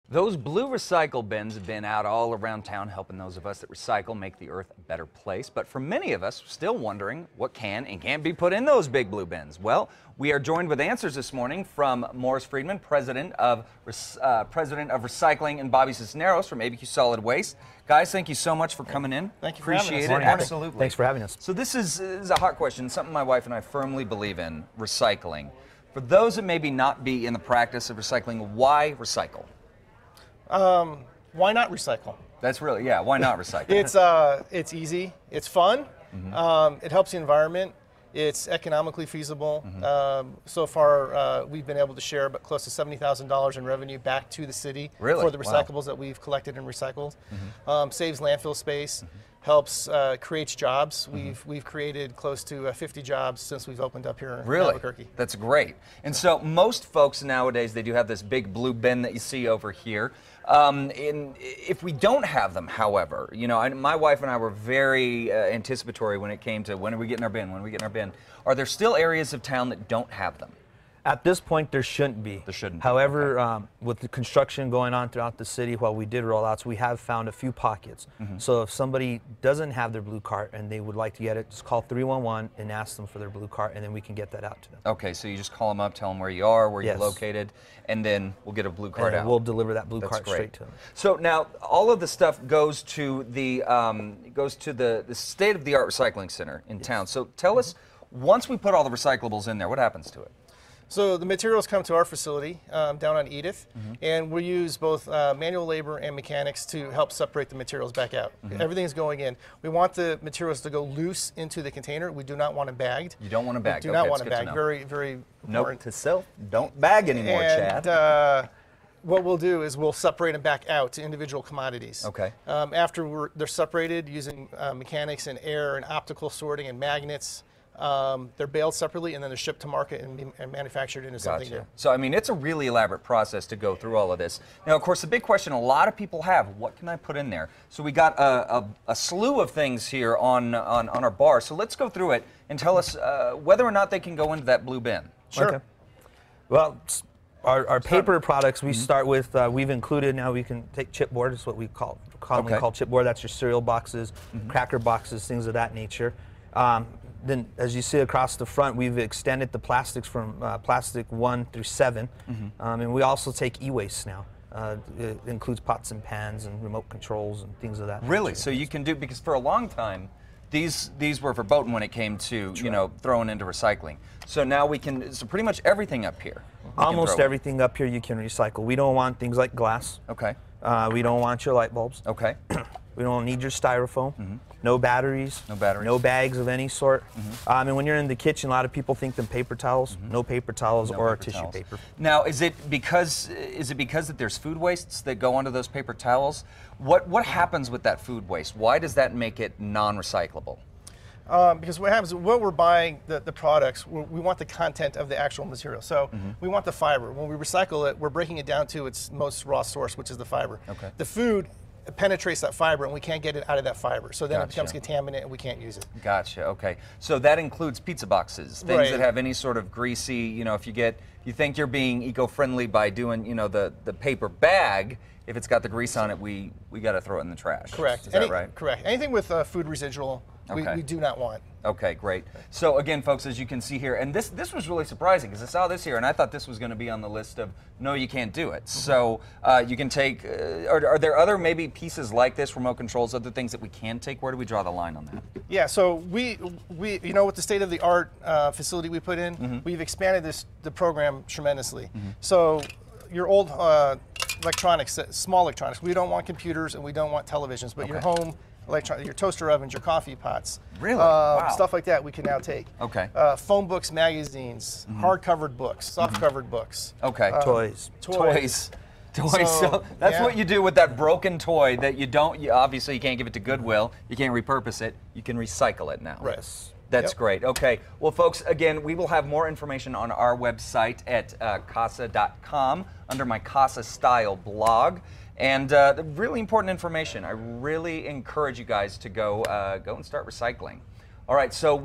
Those blue recycle bins have been out all around town helping those of us that recycle make the earth a better place. But for many of us, still wondering what can and can't be put in those big blue bins. Well, we are joined with answers this morning from Morris Friedman, President of Recycling, and Bobby Cisneros from ABQ Solid Waste. Guys, thank you so much for coming in. Thank you for having us. Appreciate it. Absolutely. Thanks for having us. So this is a hot question, something my wife and I firmly believe in, recycling. For those that maybe not be in the practice of recycling, why recycle? Why not recycle? That's really, yeah, why not recycle? It's easy, it's fun, it helps the environment, it's economically feasible. So far, we've been able to share about close to $70,000 in revenue back to the city for the recyclables that we've collected and recycled. Saves landfill space, helps creates jobs. We've created close to 50 jobs since we've opened up here in Albuquerque. That's great. And so most folks nowadays, they do have this big blue bin that you see over here. If we don't have them, however, you know, my wife and I were very anticipatory when it came to when are we getting our bin, when are we getting our bin. Are there still areas of town that don't have them? At this point, there shouldn't be. There shouldn't be. However, with the construction going on throughout the city, while we did rollouts, we have found a few pockets. So if somebody doesn't have their blue cart and they would like to get it, just call 311 and ask them for their blue cart, and then we can get that out to them. Okay, so you just call them up, tell them where you are, where you're located, and then we'll get a blue cart out. We'll deliver that blue cart straight to them. So now all of the stuff goes to the state-of-the-art recycling center in town. So tell us, once we put all the recyclables in there, what happens to it? So the materials come to our facility down on Edith, and we use both manual labor and mechanics to help separate the materials back out. Everything's going in. We want the materials to go loose into the container. We do not want them bagged. You don't want them bagged. We do not want them bagged. Very, very important. Note to self, don't bag anymore, Chad. What we'll do is we'll separate them back out to individual commodities. Okay. After they're separated using mechanics and air and optical sorting and magnets, they're baled separately and then they're shipped to market and manufactured into something new. So, I mean, it's a really elaborate process to go through all of this. Now, of course, the big question a lot of people have, what can I put in there? So we got a slew of things here on our bar. So let's go through it and tell us whether or not they can go into that blue bin. Sure. Okay. Well, our paper products, we start with, we've included, now we can take chipboard, is what we commonly call chipboard. That's your cereal boxes, cracker boxes, things of that nature. Then, as you see across the front, we've extended the plastics from plastic 1 through 7. And we also take e-waste now. It includes pots and pans and remote controls and things of that Really? nature. So you can do, because for a long time, these were verboten when it came to, you know, throwing into recycling. So now we can, so pretty much everything up here. Almost everything up here you can recycle. We don't want things like glass. Okay. We don't want your light bulbs. Okay. We don't need your styrofoam. No batteries. No batteries. No bags of any sort. And when you're in the kitchen, a lot of people think them paper towels. No paper towels or tissue paper. Now, is it because that there's food wastes that go onto those paper towels? What happens with that food waste? Why does that make it non-recyclable? Because what happens, when we're buying the products, we want the content of the actual material. So we want the fiber. When we recycle it, we're breaking it down to its most raw source, which is the fiber. Okay. The food penetrates that fiber, and we can't get it out of that fiber. So then it becomes contaminant, and we can't use it. Gotcha. Okay. So that includes pizza boxes, things that have any sort of greasy. You know, if you think you're being eco-friendly by doing, you know, the paper bag. If it's got the grease on it, we got to throw it in the trash. Correct. Is that right? Correct. Anything with food residual, we do not want. Okay, great. So again, folks, as you can see here, and this was really surprising because I saw this here and I thought this was going to be on the list of no, you can't do it. So you can take. Are there other maybe pieces like this, remote controls, other things that we can take? Where do we draw the line on that? Yeah. So we you know, with the state-of-the-art facility we put in, we've expanded the program tremendously. So your old electronics, small electronics. We don't want computers and we don't want televisions, but your home your toaster ovens, your coffee pots, really, wow. Stuff like that we can now take. Okay. Phone books, magazines, hard-covered books, soft-covered books. Okay. Toys. So that's what you do with that broken toy that you don't. Obviously, you can't give it to Goodwill. You can't repurpose it. You can recycle it now. Right. That's great. Okay. Well, folks, again, we will have more information on our website at casa.com under my Casa Style blog. And really important information. I really encourage you guys to go and start recycling. All right, so we